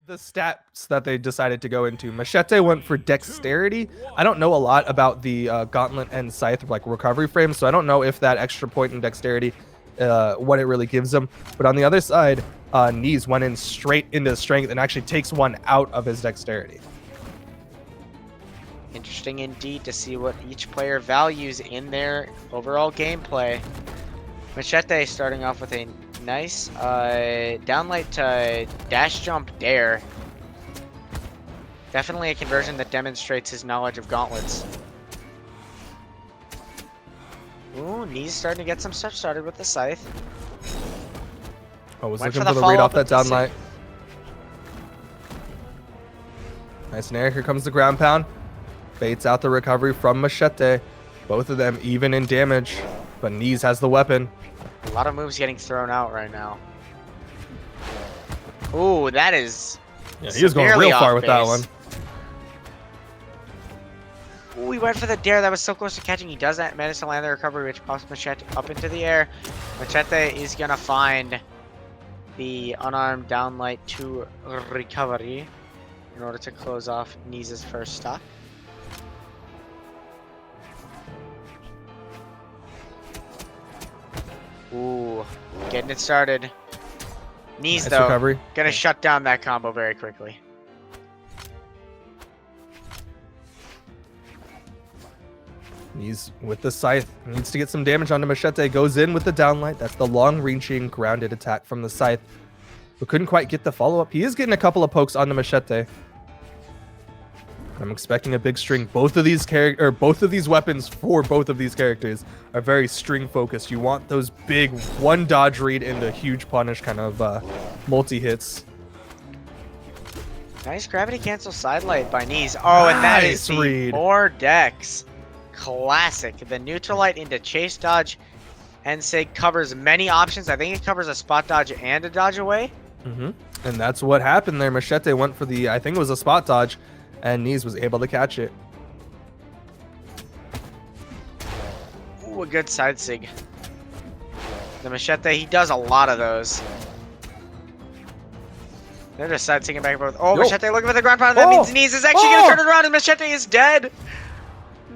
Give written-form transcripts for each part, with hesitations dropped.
the stats that they decided to go into. Machete went for dexterity. I don't know a lot about the gauntlet and scythe like recovery frames, so I don't know if that extra point in dexterity, what it really gives them. But on the other side, Neeze went in straight into strength and actually takes one out of his dexterity. Interesting indeed to see what each player values in their overall gameplay. Machete starting off with a nice downlight to dash jump dare. Definitely a conversion that demonstrates his knowledge of gauntlets. Ooh, Neeze starting to get some stuff started with the scythe. Oh, was Went looking for the read off that downlight. Nice nair. Here comes the ground pound. Baits out the recovery from Machete. Both of them even in damage, but Neeze has the weapon. A lot of moves getting thrown out right now. Ooh, that is. Yeah, he was going real far with that one. Ooh, he went for the dare. That was so close to catching. He does that, manage to land the recovery, which pops Machete up into the air. Machete is gonna find the unarmed downlight to recovery in order to close off Neeze's first stock. Ooh, getting it started. Neeze, nice though, recovery. Gonna shut down that combo very quickly. Neeze with the scythe needs to get some damage onto Machete. Goes in with the downlight. That's the long-reaching, grounded attack from the scythe. But couldn't quite get the follow-up. He is getting a couple of pokes onto Machete. I'm expecting a big string. Both of these weapons for both of these characters are very string focused. You want those big one dodge read into huge punish kind of multi-hits. Nice gravity cancel sidelight by Neeze. Oh, and that is the more dex. Classic. The neutral light into chase dodge. And Sig covers many options. I think it covers a spot dodge and a dodge away. And that's what happened there. Machete went for the, I think it was a spot dodge, and Neeze was able to catch it. Ooh, a good side sig. The Machete, he does a lot of those. They're just side sigging back and forth. Oh, Machete looking for the ground pound. That means Neeze is actually going to turn it around, and Machete is dead.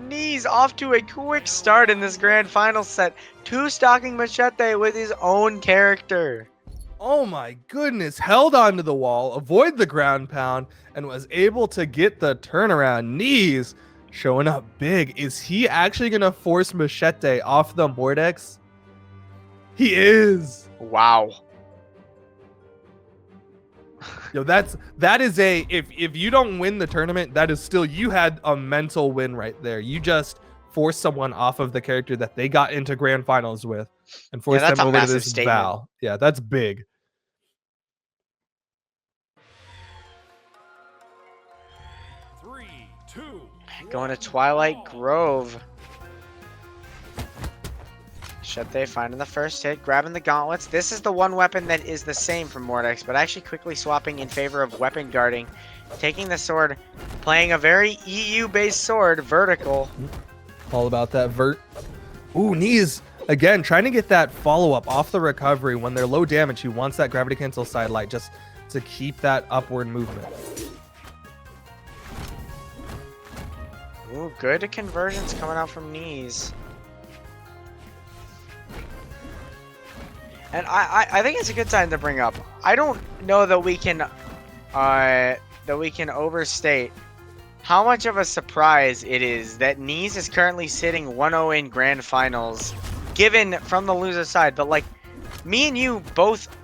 Neeze off to a quick start in this grand final set. Two-stocking Machete with his own character. Oh my goodness, held onto the wall, avoid the ground pound, and was able to get the turnaround. Neeze showing up big. Is he actually going to force Machete off the Mordex? He is. Wow. Yo, that is a, if you don't win the tournament, that is still, you had a mental win right there. You just forced someone off of the character that they got into grand finals with and forced them over to this Val. Yeah, that's big. Going to Twilight Grove. Machete finding the first hit, grabbing the gauntlets. This is the one weapon that is the same from Mordex, but actually quickly swapping in favor of weapon guarding. Taking the sword, playing a very EU-based sword, vertical. All about that vert. Ooh, Neeze, again, trying to get that follow-up off the recovery. When they're low damage, he wants that gravity cancel sidelight just to keep that upward movement. Ooh, good conversions coming out from Neeze. And I think it's a good time to bring up. I don't know that we can overstate how much of a surprise it is that Neeze is currently sitting 1-0 in grand finals, given from the loser side. But like, me and you both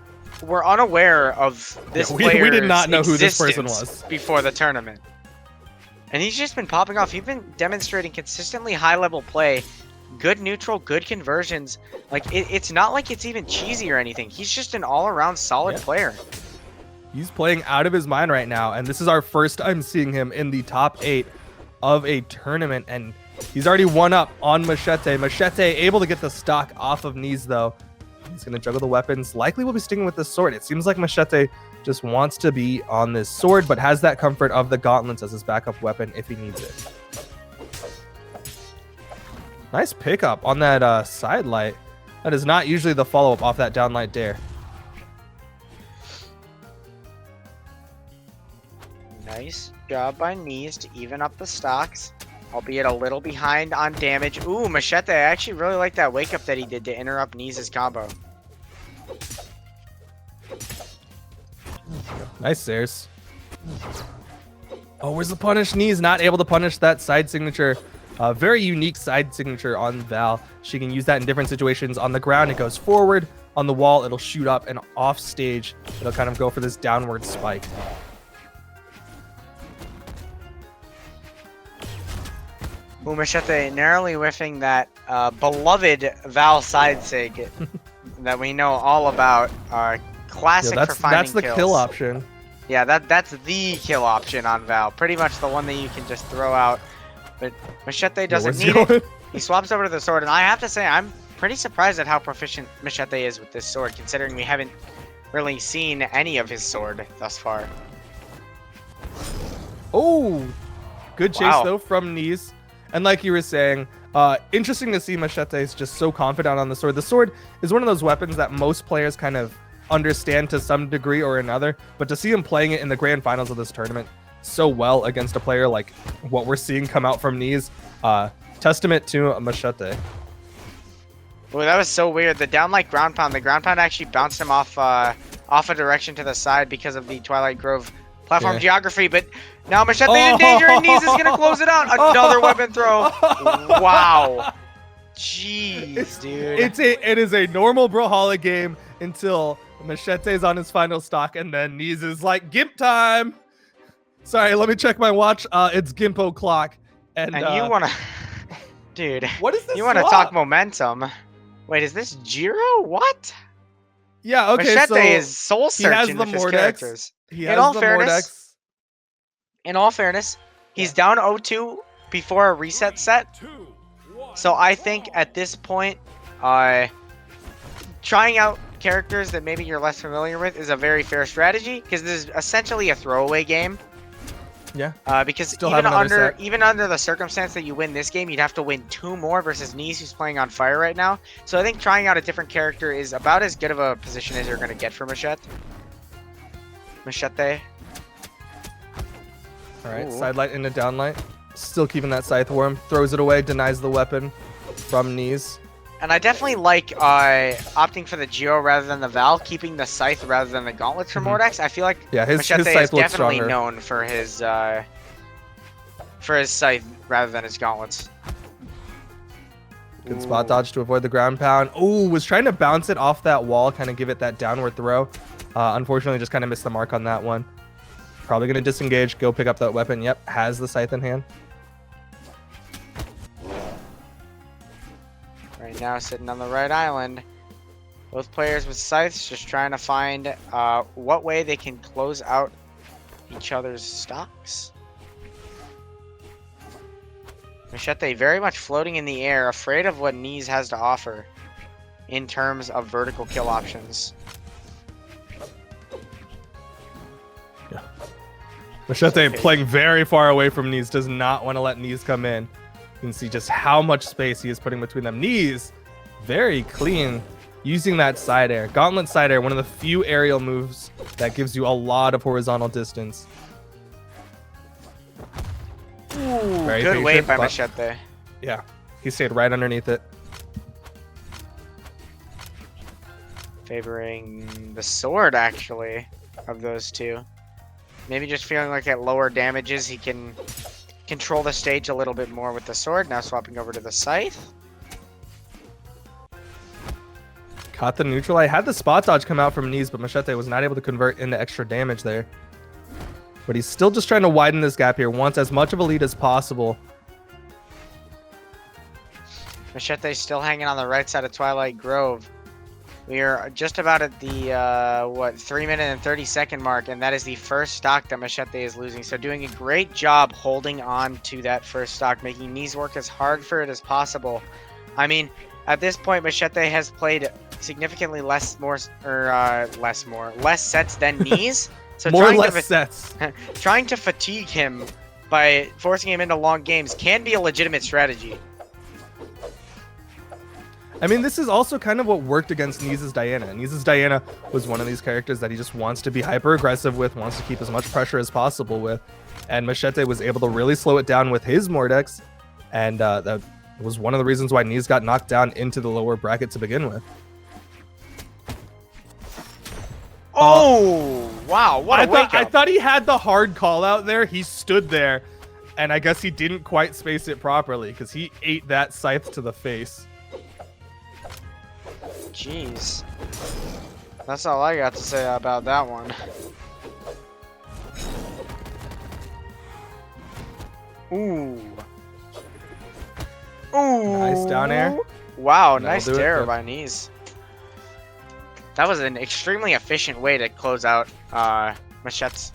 were unaware of this player's we did not know who this person was before the tournament. And he's just been popping off. He's been demonstrating consistently high-level play, good neutral, good conversions. Like, it's not like it's even cheesy or anything. He's just an all-around solid player. He's playing out of his mind right now, and this is our first time seeing him in the top 8 of a tournament, and he's already one up on Machete. Machete able to get the stock off of Neeze, though. He's going to juggle the weapons. Likely will be sticking with the sword. It seems like Machete just wants to be on this sword, but has that comfort of the gauntlets as his backup weapon if he needs it. Nice pickup on that side light. That is not usually the follow-up off that downlight dare. Nice job by Neeze to even up the stocks, albeit a little behind on damage. Ooh, Machete, I actually really like that wake up that he did to interrupt Neeze's combo. Nice stairs. Oh, where's the punish? Neeze not able to punish that side signature. Very unique side signature on Val. She can use that in different situations. On the ground, it goes forward. On the wall, it'll shoot up, and off stage, it'll kind of go for this downward spike. Ooh, Machete narrowly whiffing that beloved Val side sig that we know all about. Classic Yeah, for finding that's the kills. kill option. Yeah, that's the kill option on Val. Pretty much the one that you can just throw out. But Machete doesn't need it. He swaps over to the sword, and I have to say, I'm pretty surprised at how proficient Machete is with this sword, considering we haven't really seen any of his sword thus far. Oh, good chase Wow. though from Neeze. And like you were saying, interesting to see Machete is just so confident on the sword. The sword is one of those weapons that most players kind of understand to some degree or another, but to see him playing it in the grand finals of this tournament so well against a player like what we're seeing come out from Neeze, testament to Machete. Well, that was so weird. The down like ground pound. The ground pound actually bounced him off a direction to the side because of the Twilight Grove platform geography. But now Machete in danger, and Neeze is gonna close it out. Another weapon throw. Wow. Jeez, dude. It is a normal Brawlhalla game until Machete's on his final stock, and then Neeze is like, Gimp time. Sorry, let me check my watch. It's Gimp o'clock. And you wanna, dude? What is this? You wanna talk momentum? Wait, is this Jiro? What? Yeah, okay. Machete so is soul searching the with his Mordex. characters. He has In all the fairness, Mordex. he's down 0-2 before a reset set. So I think at this point, trying out characters that maybe you're less familiar with is a very fair strategy, because this is essentially a throwaway game. Yeah. Because Still have even under the circumstance that you win this game, you'd have to win 2 more versus Neeze, who's playing on fire right now. So I think trying out a different character is about as good of a position as you're going to get for Machete. All right, Ooh. side light into down light. Still keeping that scythe warm. Throws it away, denies the weapon from Neeze. And I definitely like opting for the Geo rather than the Val, keeping the Scythe rather than the Gauntlets for Mordex. I feel like his Machete scythe is looks definitely stronger. known for his Scythe rather than his Gauntlets. Good spot dodge to avoid the ground pound. Oh, was trying to bounce it off that wall, kind of give it that downward throw. Unfortunately, just kind of missed the mark on that one. Probably going to disengage, go pick up that weapon. Yep, has the scythe in hand. Right now, sitting on the right island. Both players with scythes just trying to find what way they can close out each other's stocks. Machete very much floating in the air, afraid of what Neeze has to offer in terms of vertical kill options. Yeah. Machete playing very far away from Neeze, does not want to let Neeze come in. You can see just how much space he is putting between them. Neeze, very clean, using that side air. Gauntlet side air, one of the few aerial moves that gives you a lot of horizontal distance. Ooh, Very good patient, weight by but- Machete. Yeah, he stayed right underneath it. Favoring the sword, actually, of those two. Maybe just feeling like at lower damages he can control the stage a little bit more with the sword. Now swapping over to the scythe. Caught the neutral. I had the spot dodge come out from Neeze, but Machete was not able to convert into extra damage there. But he's still just trying to widen this gap here. Wants as much of a lead as possible. Machete still hanging on the right side of Twilight Grove. We are just about at the 3 minute and 30-second mark, and that is the first stock that Machete is losing. So doing a great job holding on to that first stock, making Neeze work as hard for it as possible. I mean, at this point, Machete has played significantly less sets than Neeze. So More or trying less sets. trying to fatigue him by forcing him into long games can be a legitimate strategy. I mean, this is also kind of what worked against Neeze's Diana. Neeze's Diana was one of these characters that he just wants to be hyper aggressive with, wants to keep as much pressure as possible with. And Machete was able to really slow it down with his Mordex. And that was one of the reasons why Neeze got knocked down into the lower bracket to begin with. Oh, wow. What a wake I up. thought he had the hard call out there. He stood there, and I guess he didn't quite space it properly because he ate that scythe to the face. Jeez. That's all I got to say about that one. Ooh. Ooh. Nice down air. Wow, That'll nice do it, terror though. by Neeze. That was an extremely efficient way to close out Machete's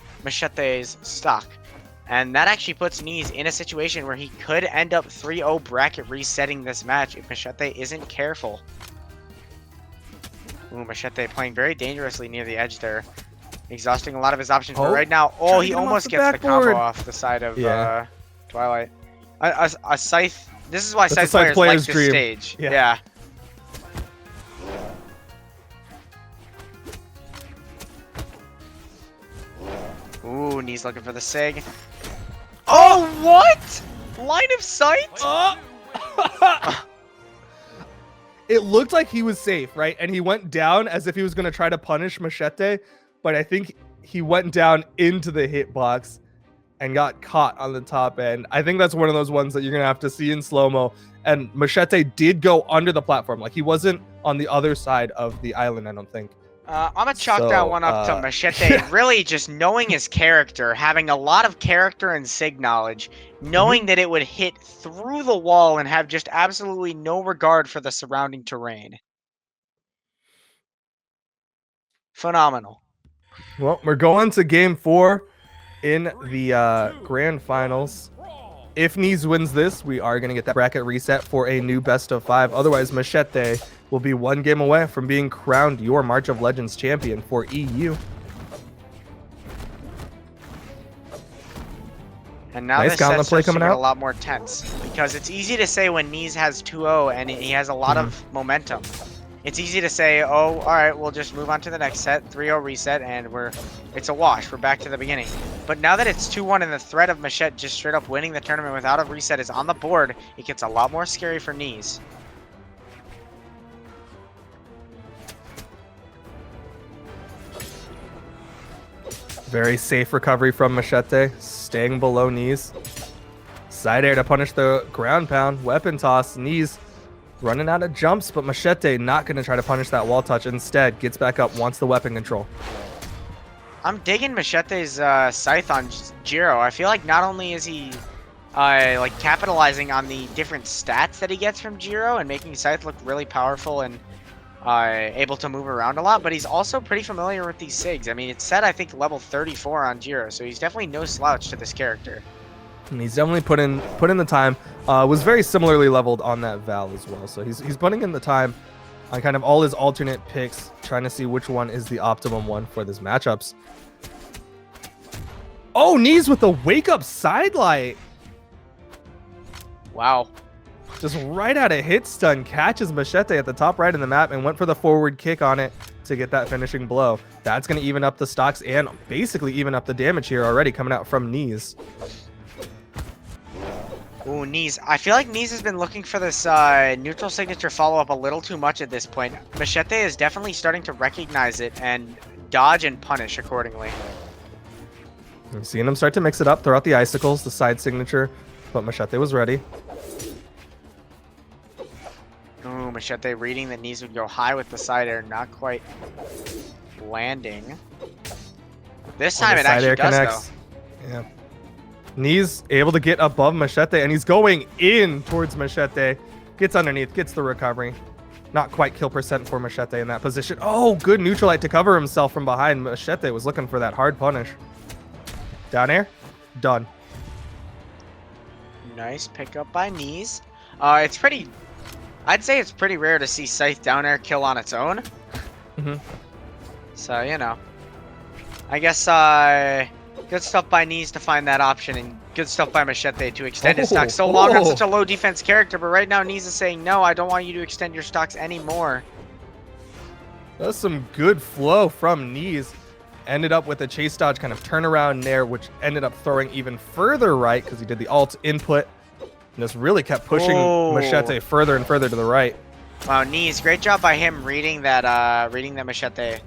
stock. And that actually puts Neeze in a situation where he could end up 3-0 bracket resetting this match if Machete isn't careful. Ooh, Machete playing very dangerously near the edge there. Exhausting a lot of his options, but right now, Trying to he get him off almost the gets the backboard. combo off the side of Twilight. A Scythe, this is why That's a Scythe Scythe players like player's this dream. stage. Yeah. Yeah. Ooh, Neeze looking for the Sig. Oh, what? Line of sight? It looked like he was safe, right? And he went down as if he was going to try to punish Machete, but I think he went down into the hitbox and got caught on the top end. I think that's one of those ones that you're going to have to see in slow-mo. And Machete did go under the platform. Like, he wasn't on the other side of the island, I don't think. I'm gonna chalk that one up to Machete really just knowing his character, having a lot of character and sig knowledge, knowing that it would hit through the wall and have just absolutely no regard for the surrounding terrain. Phenomenal. Well, we're going to game 4 in the grand finals. If Neeze wins this, we are going to get that bracket reset for a new best of 5. Otherwise, Machete will be one game away from being crowned your March of Legends champion for EU. And now Nice this gauntlet set play starts to coming get out. a lot more tense because it's easy to say when Neeze has 2-0 and he has a lot of momentum. It's easy to say, oh, all right, we'll just move on to the next set, 3-0 reset, and it's a wash. We're back to the beginning. But now that it's 2-1 and the threat of Machete just straight up winning the tournament without a reset is on the board, it gets a lot more scary for Neeze. Very safe recovery from Machete, staying below Neeze. Side air to punish the ground pound. Weapon toss. Neeze running out of jumps, but Machete not going to try to punish that wall touch. Instead, gets back up, wants the weapon control. I'm digging Machete's scythe on Jiro. I feel like not only is he like capitalizing on the different stats that he gets from Jiro and making Scythe look really powerful and able to move around a lot, but he's also pretty familiar with these SIGs. I mean, it's set, I think, level 34 on Jiro, so he's definitely no slouch to this character. And he's definitely put in the time. Was very similarly leveled on that Val as well. So he's putting in the time on kind of all his alternate picks, trying to see which one is the optimum one for this matchups. Oh, Neeze with the wake up sidelight. Wow. Just right out of hit stun, catches Machete at the top right of the map and went for the forward kick on it to get that finishing blow. That's going to even up the stocks and basically even up the damage here already coming out from Neeze. Ooh, Neeze. I feel like Neeze has been looking for this neutral signature follow-up a little too much at this point. Machete is definitely starting to recognize it and dodge and punish accordingly. I'm seeing him start to mix it up, throw out the icicles, the side signature, but Machete was ready. Ooh, Machete reading that Neeze would go high with the side air, not quite landing. This time it actually does, though. Yeah. Neeze able to get above Machete, and he's going in towards Machete. Gets underneath, gets the recovery. Not quite kill percent for Machete in that position. Oh, good neutralite to cover himself from behind. Machete was looking for that hard punish. Down air, done. Nice pickup by Neeze. It's pretty... I'd say it's pretty rare to see Scythe down air kill on its own. Mm-hmm. So, you know. I guess, Good stuff by Neeze to find that option, and good stuff by Machete to extend his stocks so long on such a low defense character. But right now, Neeze is saying, no, I don't want you to extend your stocks anymore. That's some good flow from Neeze. Ended up with a chase dodge kind of turnaround there, which ended up throwing even further right because he did the alt input. And this really kept pushing Machete further and further to the right. Wow, Neeze, great job by him reading that Machete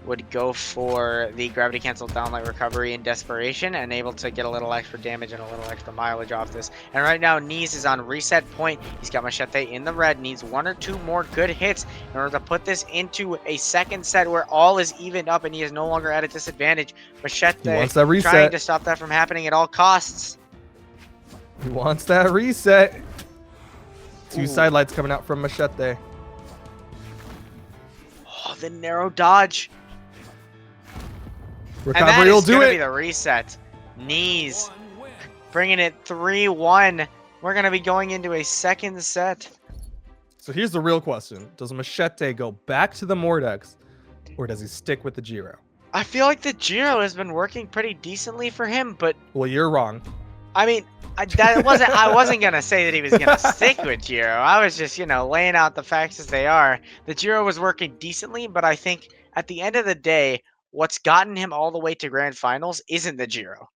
would go for the gravity cancel downlight recovery in desperation and able to get a little extra damage and a little extra mileage off this. And right now, Neeze is on reset point. He's got Machete in the red, needs 1 or 2 more good hits in order to put this into a second set where all is evened up and he is no longer at a disadvantage. Machete wants that reset. trying to stop that from happening at all costs. He wants that reset. 2 side lights coming out from Machete. Oh, the narrow dodge. Recovery will do it. Be the reset. Neeze bringing it 3-1. We're going to be going into a second set. So here's the real question. Does Machete go back to the Mordex, or does he stick with the Giro? I feel like the Giro has been working pretty decently for him, but... Well, you're wrong. I mean, I wasn't going to say that he was going to stick with Giro. I was just, laying out the facts as they are. The Giro was working decently, but I think at the end of the day, what's gotten him all the way to grand finals isn't the Giro.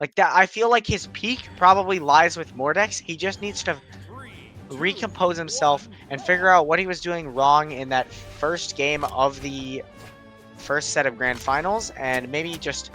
Like that, I feel like his peak probably lies with Mordex. He just needs to recompose himself and figure out what he was doing wrong in that first game of the first set of grand finals, and maybe just,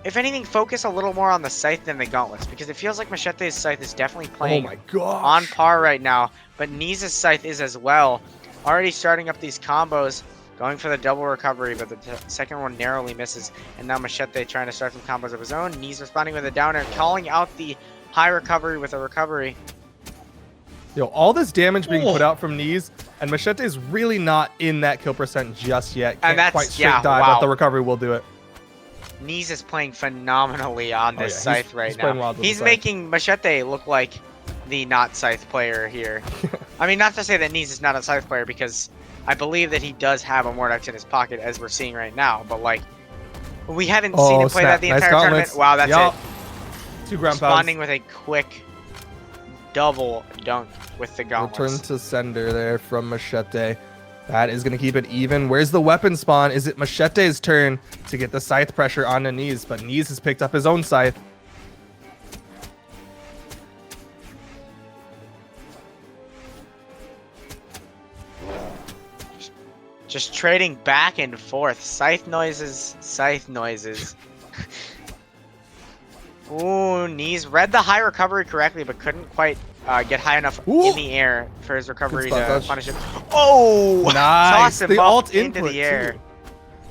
if anything, focus a little more on the scythe than the gauntlets, because it feels like Machete's scythe is definitely playing on par right now, but Neeze's scythe is as well. Already starting up these combos. Going for the double recovery, but the second one narrowly misses. And now Machete trying to start some combos of his own. Neeze responding with a downer, calling out the high recovery with a recovery. Yo, all this damage being put out from Neeze, and Machete is really not in that kill percent just yet. Can't and that's quite straight dive, but the recovery will do it. Neeze is playing phenomenally on this scythe right now. He's making Machete look like the not scythe player here. I mean, not to say that Neeze is not a scythe player, because I believe that he does have a Mordex in his pocket, as we're seeing right now. But, like, we haven't seen him play that the entire tournament. Wow, that's it. 2 ground pounds. Responding with a quick double dunk with the gauntlets. Return to sender there from Machete. That is going to keep it even. Where's the weapon spawn? Is it Machete's turn to get the scythe pressure on Neeze? But Neeze has picked up his own scythe. Just trading back and forth. Scythe noises, scythe noises. Ooh, Neeze read the high recovery correctly, but couldn't quite get high enough in the air for his recovery to punish him. Oh! Nice! Toss him the alt into input the air. Too.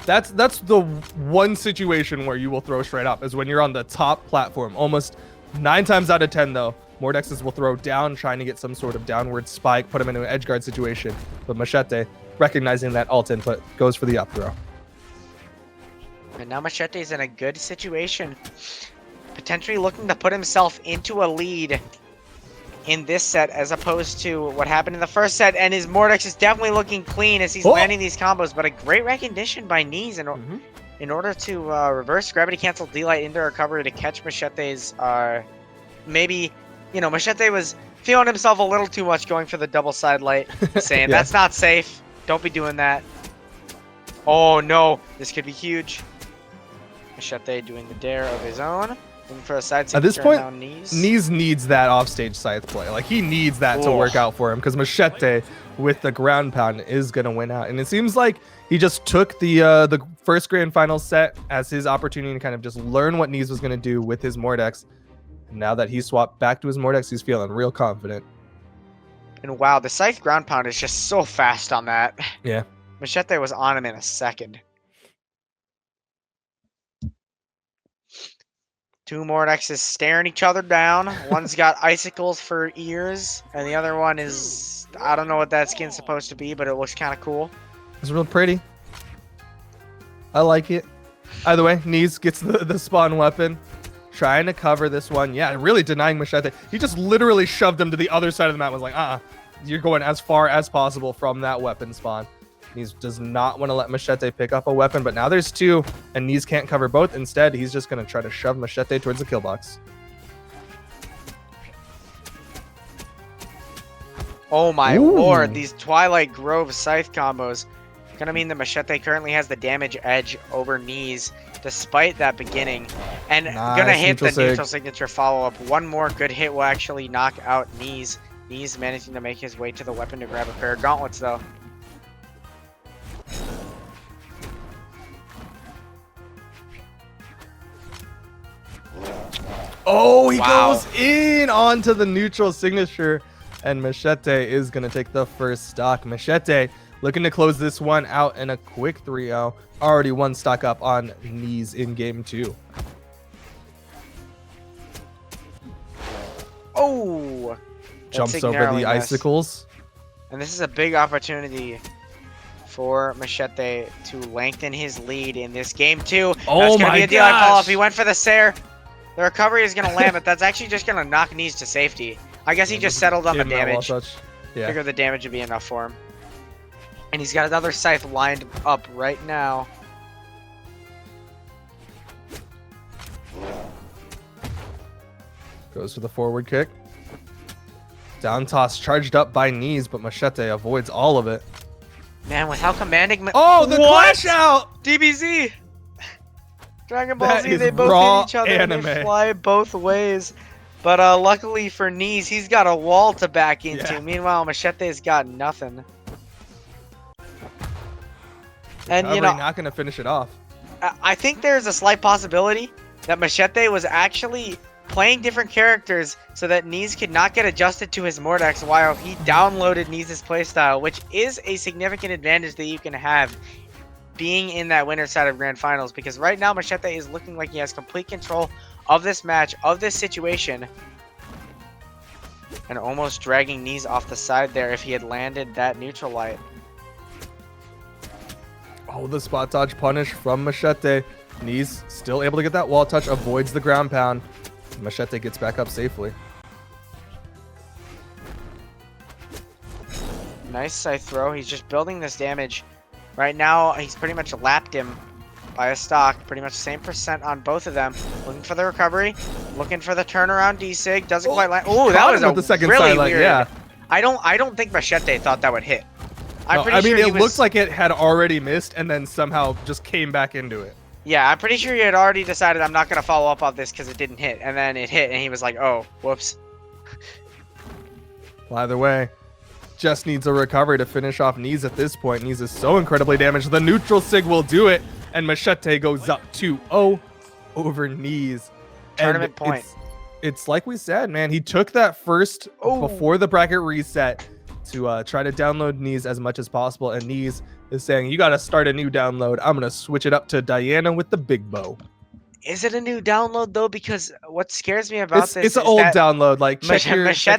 That's the one situation where you will throw straight up, is when you're on the top platform. Almost 9 times out of 10, though, Mordexes will throw down, trying to get some sort of downward spike, put him into an edge guard situation. But Machete, recognizing that alt input, goes for the up throw. And now Machete's in a good situation. Potentially looking to put himself into a lead in this set, as opposed to what happened in the first set. And his Mordex is definitely looking clean as he's landing these combos. But a great recognition by Neeze in order to reverse gravity cancel D-Light into recovery to catch Machete's maybe, Machete was feeling himself a little too much going for the double side light, saying that's not safe. Don't be doing that. Oh no, this could be huge. Machete doing the dare of his own. Looking for a side at this point, Neeze needs that offstage scythe play. Like, he needs that to work out for him, because Machete with the ground pound is going to win out. And it seems like he just took the first grand final set as his opportunity to kind of just learn what Neeze was going to do with his Mordex. And now that he's swapped back to his Mordex, he's feeling real confident. And wow, the scythe ground pound is just so fast on that. Yeah. Machete was on him in a second. 2 Mordexes staring each other down. One's got icicles for ears, and the other one is, I don't know what that skin's supposed to be, but it looks kind of cool. It's real pretty. I like it. Either way, Neeze gets the spawn weapon. Trying to cover this one. Yeah, really denying Machete. He just literally shoved him to the other side of the map. Was like, you're going as far as possible from that weapon spawn. Neeze does not want to let Machete pick up a weapon, but now there's two, and Neeze can't cover both. Instead, he's just going to try to shove Machete towards the kill box. Oh my Ooh. lord, these Twilight Grove scythe combos gonna mean that Machete currently has the damage edge over Neeze, despite that beginning. And gonna hit the neutral signature follow-up. One more good hit will actually knock out Neeze. Neeze managing to make his way to the weapon to grab a pair of gauntlets, though. Oh, he goes in onto the neutral signature, and Machete is going to take the first stock. Machete looking to close this one out in a quick 3-0. Already one stock up on Neeze in game 2. Oh! Jumps over the icicles. And this is a big opportunity for Machete to lengthen his lead in this game 2. Oh, that's gonna my be a DI gosh. follow-up. He went for the Sair. The recovery is going to land, but that's actually just going to knock Neeze to safety. I guess he just settled on the damage. Yeah. Figured the damage would be enough for him. And he's got another scythe lined up right now. Goes for the forward kick. Down toss charged up by Neeze, but Machete avoids all of it. Man, with how commanding... Oh, the clash out! DBZ! Dragon Ball That Z, is they both raw hit each other anime. and they fly both ways. But luckily for Neeze, he's got a wall to back into. Yeah. Meanwhile, Machete's got nothing. And, you Recovery know, not going to finish it off. I think there's a slight possibility that Machete was actually playing different characters so that Neeze could not get adjusted to his Mordex while he downloaded Neeze's playstyle, which is a significant advantage that you can have being in that winner's side of Grand Finals, because right now Machete is looking like he has complete control of this match, of this situation, and almost dragging Neeze off the side there if he had landed that neutral light. Oh, the spot dodge punish from Machete. Neeze still able to get that wall touch, avoids the ground pound. Machete gets back up safely. Nice scythe throw. He's just building this damage. Right now, he's pretty much lapped him by a stock. Pretty much the same percent on both of them. Looking for the recovery. Looking for the turnaround D-Sig. Doesn't quite land. Oh, that was the second really silent, weird. yeah. I don't think Machete thought that would hit. I'm pretty I mean, sure it looked like it had already missed and then somehow just came back into it. Yeah, I'm pretty sure he had already decided I'm not going to follow up on this because it didn't hit. And then it hit, and he was like, oh, whoops. Well, either way, just needs a recovery to finish off Neeze at this point. Neeze is so incredibly damaged. The neutral sig will do it, and Machete goes up 2-0 over Neeze. Tournament point. It's like we said, man. He took that first before the bracket reset to try to download Neeze as much as possible, and Neeze is saying, you got to start a new download. I'm going to switch it up to Diana with the big bow. Is it a new download, though? Because what scares me about this it's an old download. Like, check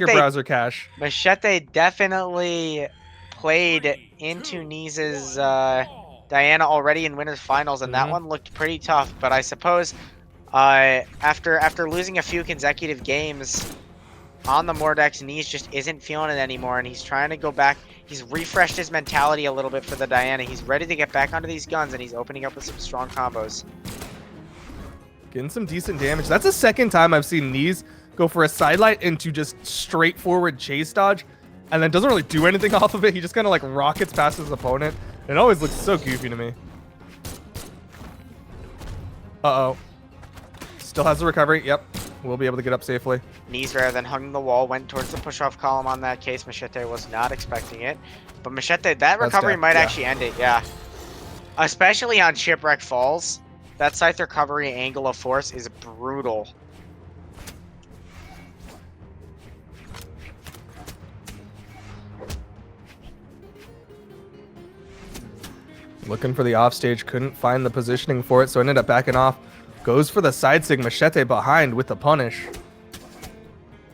your browser cache. Machete definitely played into Neeze's Diana already in Winners Finals, and that one looked pretty tough. But I suppose after losing a few consecutive games on the Mordex, Neeze just isn't feeling it anymore, and he's trying to go back. He's refreshed his mentality a little bit for the Diana. He's ready to get back onto these guns, and he's opening up with some strong combos. Getting some decent damage. That's the second time I've seen Neeze go for a sidelight into just straightforward chase dodge, and then doesn't really do anything off of it. He just kind of like rockets past his opponent. It always looks so goofy to me. Uh-oh. Still has the recovery. Yep. We'll be able to get up safely. Neeze, rather than hugging the wall, went towards the push-off column on that case. Machete was not expecting it. But Machete, that recovery might actually end it, yeah. Especially on Shipwreck Falls. That scythe recovery angle of force is brutal. Looking for the offstage, couldn't find the positioning for it, so ended up backing off. Goes for the side sig, Machete behind with the punish.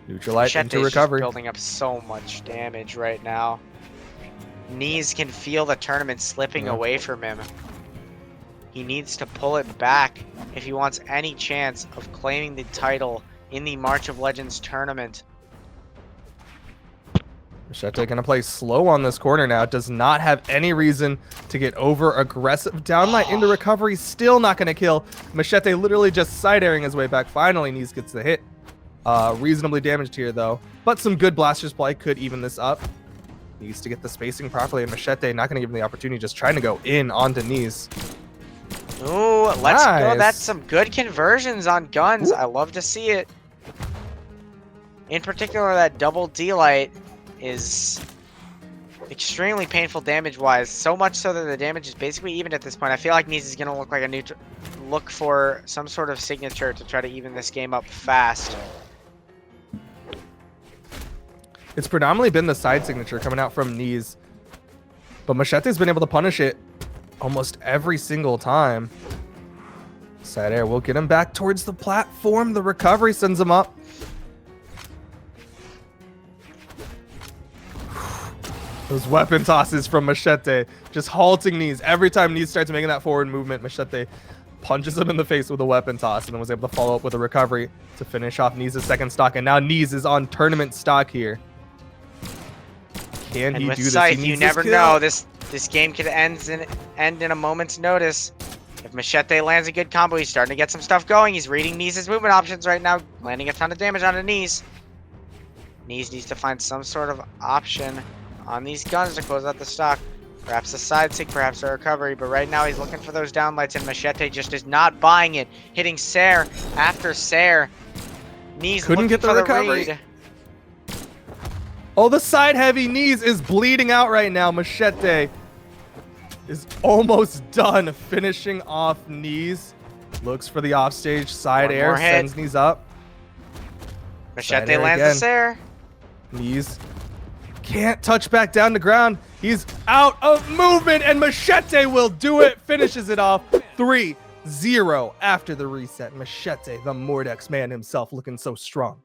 Neutralite into recovery. Building up so much damage right now. Neeze can feel the tournament slipping away from him. He needs to pull it back if he wants any chance of claiming the title in the March of Legends tournament. Machete gonna play slow on this corner now. Does not have any reason to get over aggressive. Downlight into recovery, still not gonna kill. Machete literally just side airing his way back. Finally, Neeze gets the hit. Reasonably damaged here though, but some good blasters play could even this up. Needs to get the spacing properly, and Machete not gonna give him the opportunity, just trying to go in onto Neeze. Ooh, let's go. Nice. That's some good conversions on guns. I love to see it. In particular, that double D-light is extremely painful damage-wise. So much so that the damage is basically even at this point. I feel like Neeze is going to look like a neutral. Look for some sort of signature to try to even this game up fast. It's predominantly been the side signature coming out from Neeze, but Machete's been able to punish it almost every single time. Side air will get him back towards the platform. The recovery sends him up. Those weapon tosses from Machete just halting Neeze. Every time Neeze starts making that forward movement, Machete punches him in the face with a weapon toss and then was able to follow up with a recovery to finish off Neeze's second stock. And now Neeze is on tournament stock here. Can he do this? Scythe, you never know. This game could end in a moment's notice. If Machete lands a good combo, he's starting to get some stuff going. He's reading Neeze's movement options right now, landing a ton of damage on Neeze. Neeze needs to find some sort of option on these guns to close out the stock. Perhaps a side sig, perhaps a recovery, but right now he's looking for those downlights, and Machete just is not buying it. Hitting Sair after Sair. Neeze couldn't get the recovery. Read. Oh, the side heavy Neeze is bleeding out right now. Machete is almost done finishing off Neeze. Looks for the offstage side air, sends Neeze up. Machete lands the Sair. Neeze can't touch back down to ground. He's out of movement, and Machete will do it. Finishes it off 3-0 after the reset. Machete, the Mordex man himself, looking so strong.